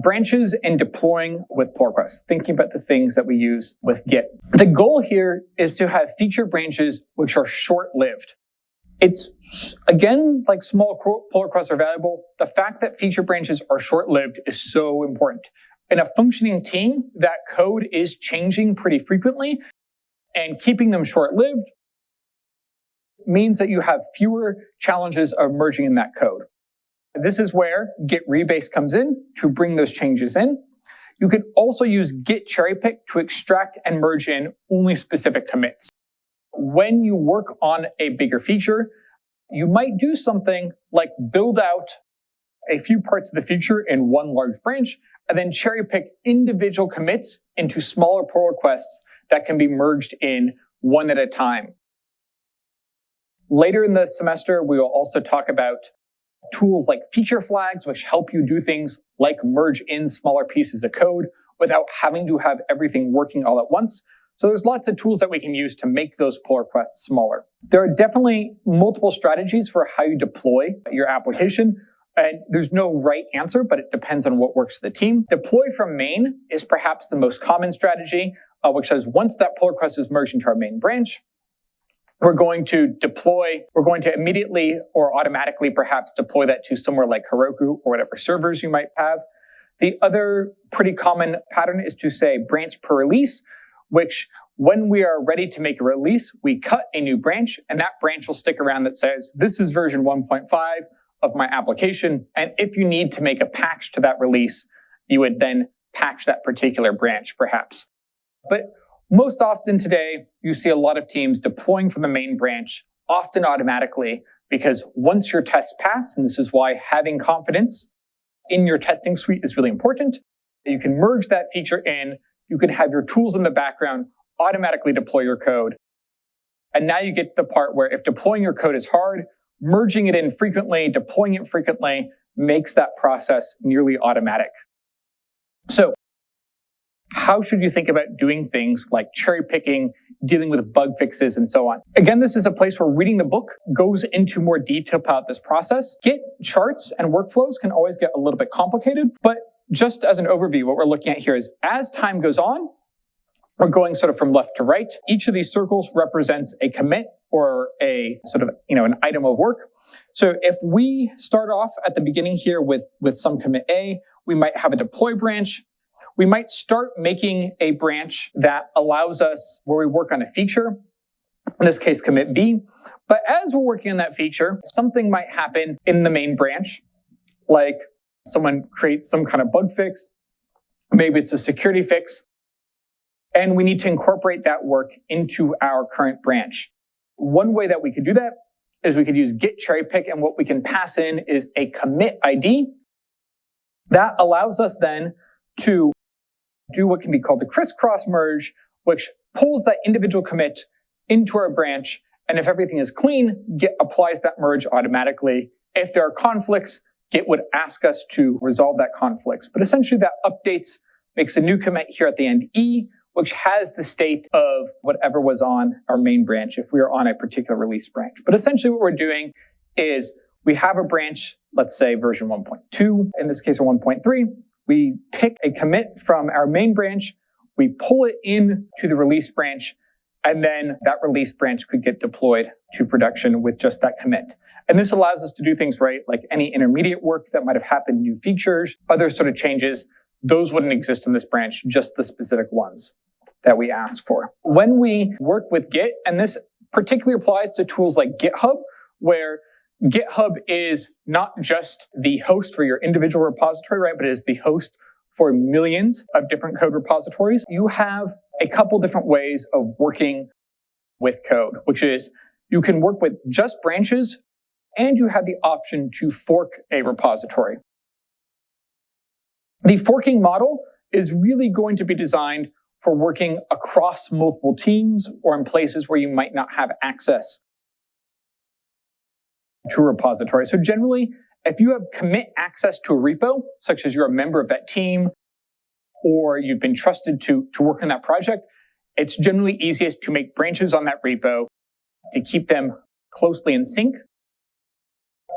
branches and deploying with pull requests, thinking about the things that we use with Git. The goal here is to have feature branches which are short-lived. It's, again, like small pull requests are valuable. The fact that feature branches are short-lived is so important. In a functioning team, that code is changing pretty frequently, and keeping them short-lived means that you have fewer challenges of merging in that code. This is where Git rebase comes in to bring those changes in. You can also use Git cherry pick to extract and merge in only specific commits. When you work on a bigger feature, you might do something like build out a few parts of the feature in one large branch, and then cherry pick individual commits into smaller pull requests that can be merged in one at a time. Later in the semester, we will also talk about tools like feature flags, which help you do things like merge in smaller pieces of code without having to have everything working all at once. So there's lots of tools that we can use to make those pull requests smaller. There are definitely multiple strategies for how you deploy your application. And there's no right answer, but it depends on what works for the team. Deploy from main is perhaps the most common strategy, which says once that pull request is merged into our main branch, we're going to immediately or automatically perhaps deploy that to somewhere like Heroku or whatever servers you might have. The other pretty common pattern is to say branch per release, which when we are ready to make a release, we cut a new branch, and that branch will stick around that says, this is version 1.5 of my application. And if you need to make a patch to that release, you would then patch that particular branch, perhaps. But most often today, you see a lot of teams deploying from the main branch, often automatically, because once your tests pass, and this is why having confidence in your testing suite is really important, you can merge that feature in, you can have your tools in the background automatically deploy your code. And now you get to the part where if deploying your code is hard, merging it in frequently, deploying it frequently makes that process nearly automatic. So how should you think about doing things like cherry picking, dealing with bug fixes, and so on? Again, this is a place where reading the book goes into more detail about this process. Git charts and workflows can always get a little bit complicated, but just as an overview, what we're looking at here is as time goes on, we're going sort of from left to right. Each of these circles represents a commit or a sort of, an item of work. So if we start off at the beginning here with some commit A, we might have a deploy branch. We might start making a branch that allows us where we work on a feature, in this case, commit B. But as we're working on that feature, something might happen in the main branch, like someone creates some kind of bug fix. Maybe it's a security fix. And we need to incorporate that work into our current branch. One way that we could do that is we could use Git cherry pick, and what we can pass in is a commit ID. That allows us then to do what can be called a crisscross merge, which pulls that individual commit into our branch. And if everything is clean, Git applies that merge automatically. If there are conflicts, Git would ask us to resolve that conflicts. But essentially that updates, makes a new commit here at the end E, which has the state of whatever was on our main branch if we are on a particular release branch. But essentially what we're doing is we have a branch, let's say version 1.2, in this case, or 1.3. We pick a commit from our main branch, we pull it in to the release branch, and then that release branch could get deployed to production with just that commit. And this allows us to do things right, like any intermediate work that might have happened, new features, other sort of changes, those wouldn't exist in this branch, just the specific ones that we ask for. When we work with Git, and this particularly applies to tools like GitHub, where GitHub is not just the host for your individual repository, right, but it is the host for millions of different code repositories. You have a couple different ways of working with code, which is you can work with just branches, and you have the option to fork a repository. The forking model is really going to be designed for working across multiple teams or in places where you might not have access to a repository. So generally, if you have commit access to a repo, such as you're a member of that team, or you've been trusted to work on that project, it's generally easiest to make branches on that repo to keep them closely in sync.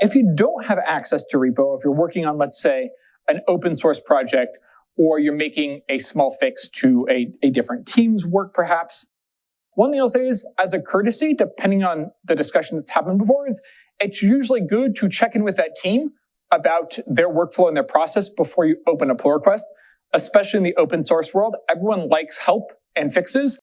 If you don't have access to repo, if you're working on, let's say, an open source project, or you're making a small fix to a different team's work, perhaps. One thing I'll say is, as a courtesy, depending on the discussion that's happened before, is it's usually good to check in with that team about their workflow and their process before you open a pull request, especially in the open source world. Everyone likes help and fixes.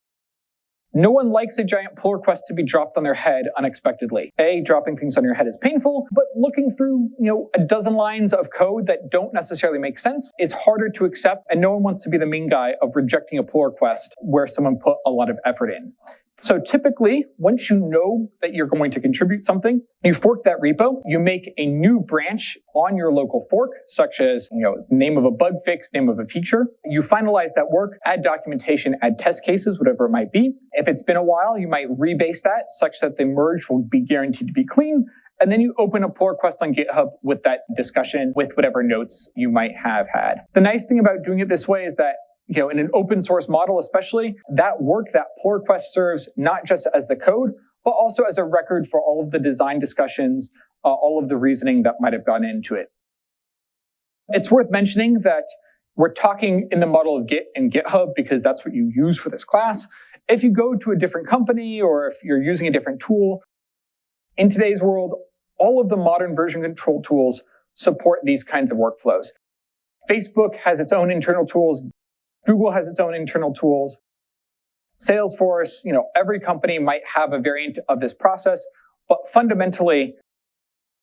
No one likes a giant pull request to be dropped on their head unexpectedly. Dropping things on your head is painful, but looking through, a dozen lines of code that don't necessarily make sense is harder to accept, and no one wants to be the main guy of rejecting a pull request where someone put a lot of effort in. So typically, once you know that you're going to contribute something, you fork that repo, you make a new branch on your local fork, such as, name of a bug fix, name of a feature. You finalize that work, add documentation, add test cases, whatever it might be. If it's been a while, you might rebase that such that the merge will be guaranteed to be clean. And then you open a pull request on GitHub with that discussion, with whatever notes you might have had. The nice thing about doing it this way is that in an open source model especially, that work, that pull request serves not just as the code, but also as a record for all of the design discussions, all of the reasoning that might have gone into it. It's worth mentioning that we're talking in the model of Git and GitHub because that's what you use for this class. If you go to a different company or if you're using a different tool, in today's world, all of the modern version control tools support these kinds of workflows. Facebook has its own internal tools. Google has its own internal tools. Salesforce, every company might have a variant of this process, but fundamentally,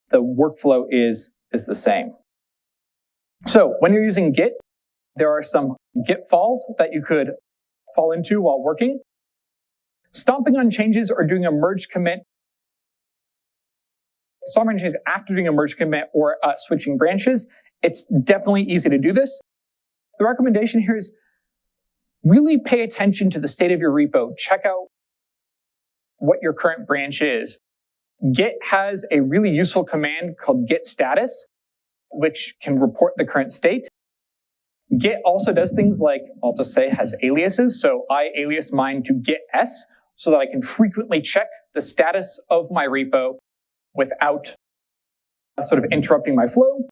the workflow is the same. So when you're using Git, there are some Git falls that you could fall into while working. Stomping on changes or doing a merge commit. Stomping on changes after doing a merge commit or switching branches, it's definitely easy to do this. The recommendation here is really pay attention to the state of your repo. Check out what your current branch is. Git has a really useful command called git status, which can report the current state. Git also does things like, I'll just say, has aliases. So I alias mine to git s so that I can frequently check the status of my repo without sort of interrupting my flow.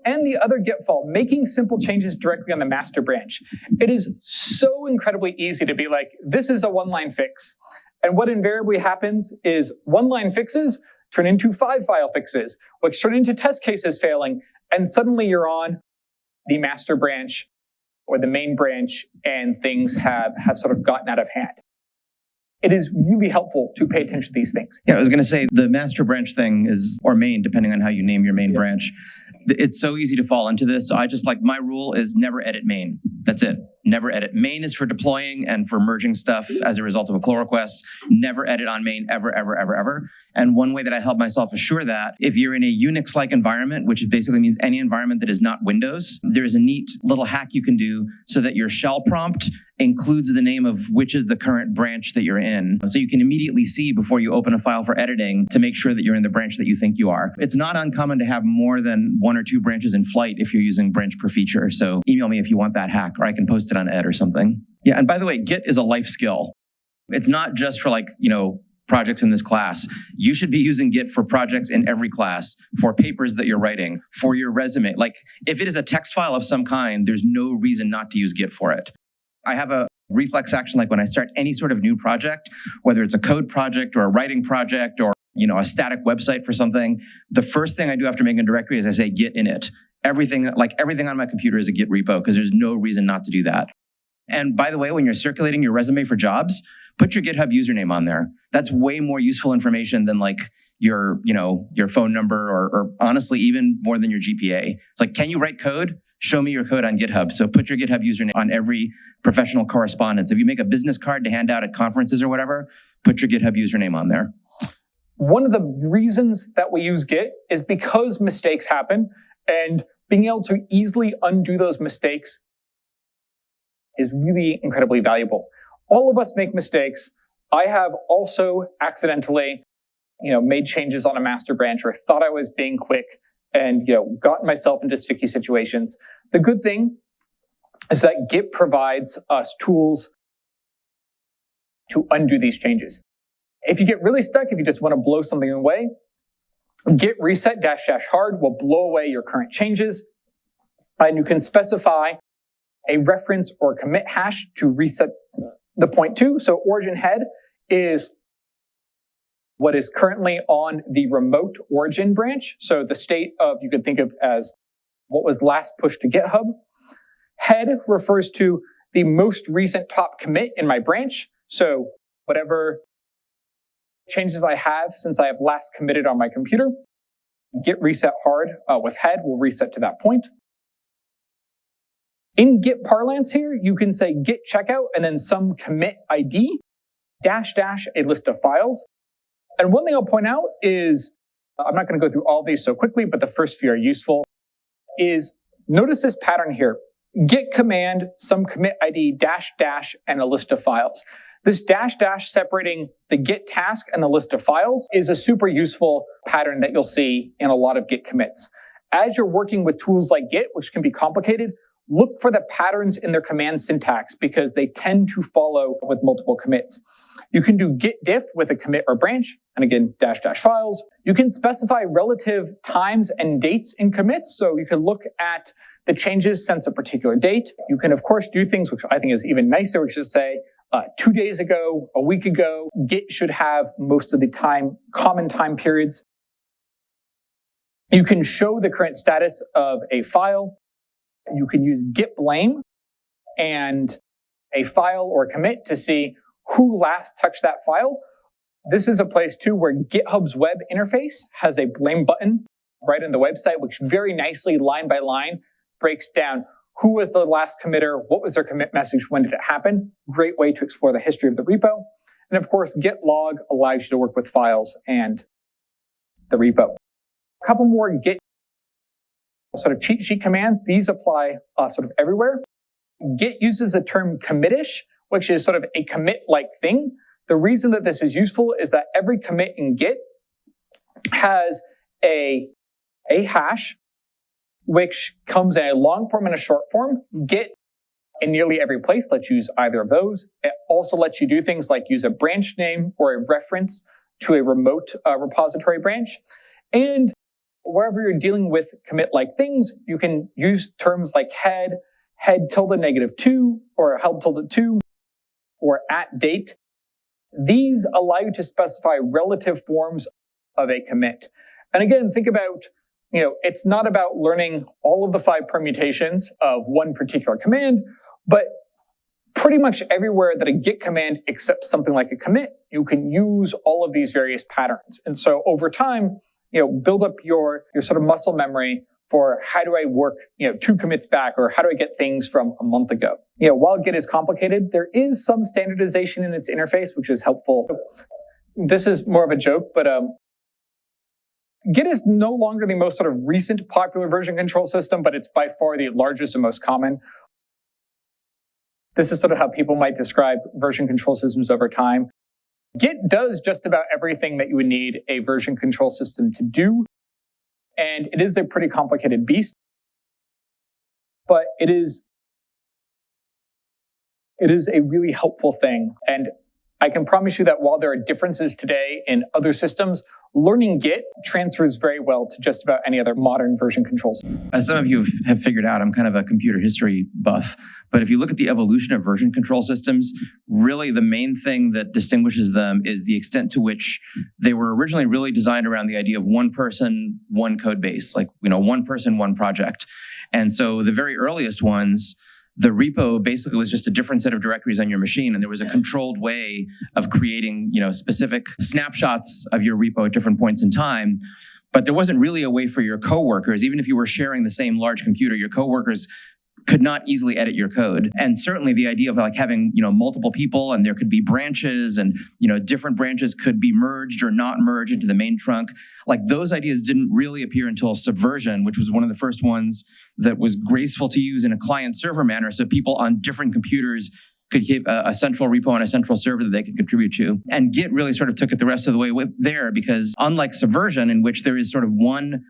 And the other Git fall, making simple changes directly on the master branch. It is so incredibly easy to be like, this is a one-line fix. And what invariably happens is one-line fixes turn into 5-file fixes, which turn into test cases failing. And suddenly you're on the master branch or the main branch, and things have sort of gotten out of hand. It is really helpful to pay attention to these things. Yeah, I was going to say the master branch thing is, or main, depending on how you name your main branch. It's so easy to fall into this. So I just my rule is never edit main. That's it. Never edit. Main is for deploying and for merging stuff as a result of a pull request. Never edit on main ever, ever, ever, ever. And one way that I help myself assure that, if you're in a Unix-like environment, which basically means any environment that is not Windows, there's a neat little hack you can do so that your shell prompt includes the name of which is the current branch that you're in. So you can immediately see before you open a file for editing to make sure that you're in the branch that you think you are. It's not uncommon to have more than 1 or 2 branches in flight if you're using branch per feature. So email me if you want that hack, or I can post it on Ed or something. Yeah, and by the way, Git is a life skill. It's not just for projects in this class. You should be using Git for projects in every class, for papers that you're writing, for your resume. If it is a text file of some kind, there's no reason not to use Git for it. I have a reflex action, when I start any sort of new project, whether it's a code project or a writing project or, a static website for something, the first thing I do after making a directory is I say Git init. Everything on my computer is a Git repo because there's no reason not to do that. And by the way, when you're circulating your resume for jobs, put your GitHub username on there. That's way more useful information than your phone number or honestly, even more than your GPA. It's can you write code? Show me your code on GitHub. So put your GitHub username on every professional correspondence. If you make a business card to hand out at conferences or whatever, put your GitHub username on there. One of the reasons that we use Git is because mistakes happen, and being able to easily undo those mistakes is really incredibly valuable. All of us make mistakes. I have also accidentally, made changes on a master branch or thought I was being quick and, gotten myself into sticky situations. The good thing is that Git provides us tools to undo these changes. If you get really stuck, if you just want to blow something away, git reset --hard will blow away your current changes. And you can specify a reference or commit hash to reset the point to. So origin head is what is currently on the remote origin branch. So the state of, you could think of as what was last pushed to GitHub. Head refers to the most recent top commit in my branch. So whatever changes I have since I have last committed on my computer, git reset hard with head will reset to that point. In Git parlance here, you can say git checkout and then some commit ID, dash dash a list of files. And one thing I'll point out is, I'm not going to go through all these so quickly, but the first few are useful, is notice this pattern here. Git command, some commit ID, dash dash, and a list of files. This dash dash separating the Git task and the list of files is a super useful pattern that you'll see in a lot of Git commits. As you're working with tools like Git, which can be complicated, look for the patterns in their command syntax because they tend to follow with multiple commits. You can do git diff with a commit or branch, and again, dash dash files. You can specify relative times and dates in commits, so you can look at the changes since a particular date. You can, of course, do things which I think is even nicer, which is say, 2 days ago, a week ago. Git should have most of the time, common time periods. You can show the current status of a file. You can use git blame and a file or commit to see who last touched that file. This is a place too where GitHub's web interface has a blame button right in the website, which very nicely line by line breaks down who was the last committer, what was their commit message, when did it happen. Great way to explore the history of the repo. And of course, git log allows you to work with files and the repo. A couple more Git sort of cheat sheet commands. These apply sort of everywhere. Git uses the term commitish, which is sort of a commit-like thing. The reason that this is useful is that every commit in Git has a hash, which comes in a long form and a short form. Git, in nearly every place, lets you use either of those. It also lets you do things like use a branch name or a reference to a remote repository branch. And wherever you're dealing with commit-like things, you can use terms like head -2, or held -2, or @date. These allow you to specify relative forms of a commit. And again, think about, it's not about learning all of the 5 permutations of one particular command, but pretty much everywhere that a git command accepts something like a commit, you can use all of these various patterns. And so over time, build up your sort of muscle memory for how do I work, 2 commits back, or how do I get things from a month ago? While Git is complicated, there is some standardization in its interface, which is helpful. This is more of a joke, but Git is no longer the most sort of recent popular version control system, but it's by far the largest and most common. This is sort of how people might describe version control systems over time. Git does just about everything that you would need a version control system to do. And it is a pretty complicated beast. But it is a really helpful thing. And I can promise you that while there are differences today in other systems, learning Git transfers very well to just about any other modern version control system. As some of you have figured out, I'm kind of a computer history buff. But if you look at the evolution of version control systems, really the main thing that distinguishes them is the extent to which they were originally really designed around the idea of one person, one code base, like, one person, one project. And so the very earliest ones, the repo basically was just a different set of directories on your machine, and there was a controlled way of creating, specific snapshots of your repo at different points in time. But there wasn't really a way for your coworkers, even if you were sharing the same large computer, your coworkers could not easily edit your code. And certainly the idea of having, multiple people, and there could be branches, and, different branches could be merged or not merged into the main trunk. Those ideas didn't really appear until Subversion, which was one of the first ones that was graceful to use in a client server manner. So people on different computers could keep a central repo and a central server that they could contribute to. And Git really sort of took it the rest of the way there, because unlike Subversion, in which there is sort of one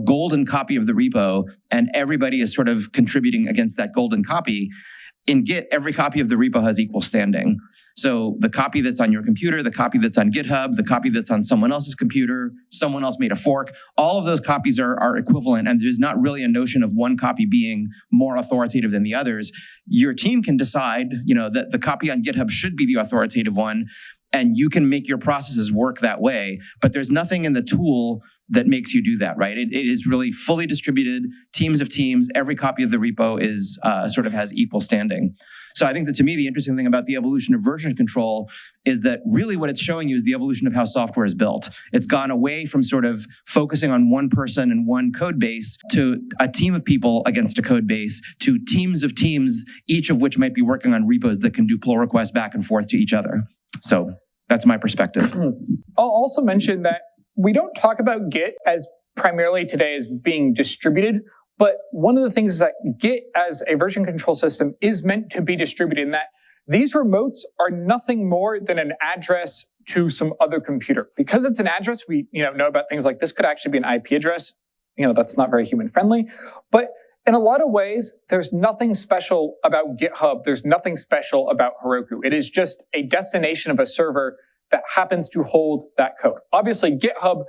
golden copy of the repo, and everybody is sort of contributing against that golden copy. In Git, every copy of the repo has equal standing. So the copy that's on your computer, the copy that's on GitHub, the copy that's on someone else's computer, someone else made a fork, all of those copies are equivalent, and there's not really a notion of one copy being more authoritative than the others. Your team can decide, that the copy on GitHub should be the authoritative one, and you can make your processes work that way. But there's nothing in the tool that makes you do that, right? It is really fully distributed, teams of teams. Every copy of the repo is sort of has equal standing. So I think that to me, the interesting thing about the evolution of version control is that really what it's showing you is the evolution of how software is built. It's gone away from sort of focusing on one person and one code base to a team of people against a code base to teams of teams, each of which might be working on repos that can do pull requests back and forth to each other. So that's my perspective. I'll also mention that we don't talk about Git as primarily today as being distributed, but one of the things is that Git as a version control system is meant to be distributed in that these remotes are nothing more than an address to some other computer. Because it's an address, we know about things like this could actually be an IP address. That's not very human friendly. But in a lot of ways, there's nothing special about GitHub. There's nothing special about Heroku. It is just a destination of a server that happens to hold that code. Obviously, GitHub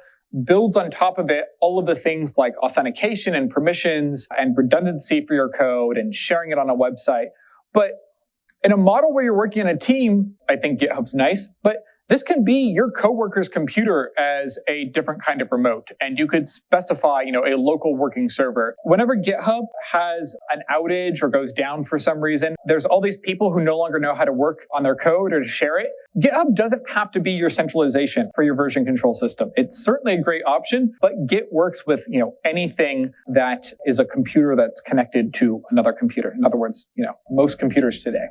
builds on top of it all of the things like authentication and permissions and redundancy for your code and sharing it on a website. But in a model where you're working in a team, I think GitHub's nice, but this can be your coworker's computer as a different kind of remote. And you could specify, a local working server. Whenever GitHub has an outage or goes down for some reason, there's all these people who no longer know how to work on their code or to share it. GitHub doesn't have to be your centralization for your version control system. It's certainly a great option, but Git works with, anything that is a computer that's connected to another computer. In other words, most computers today.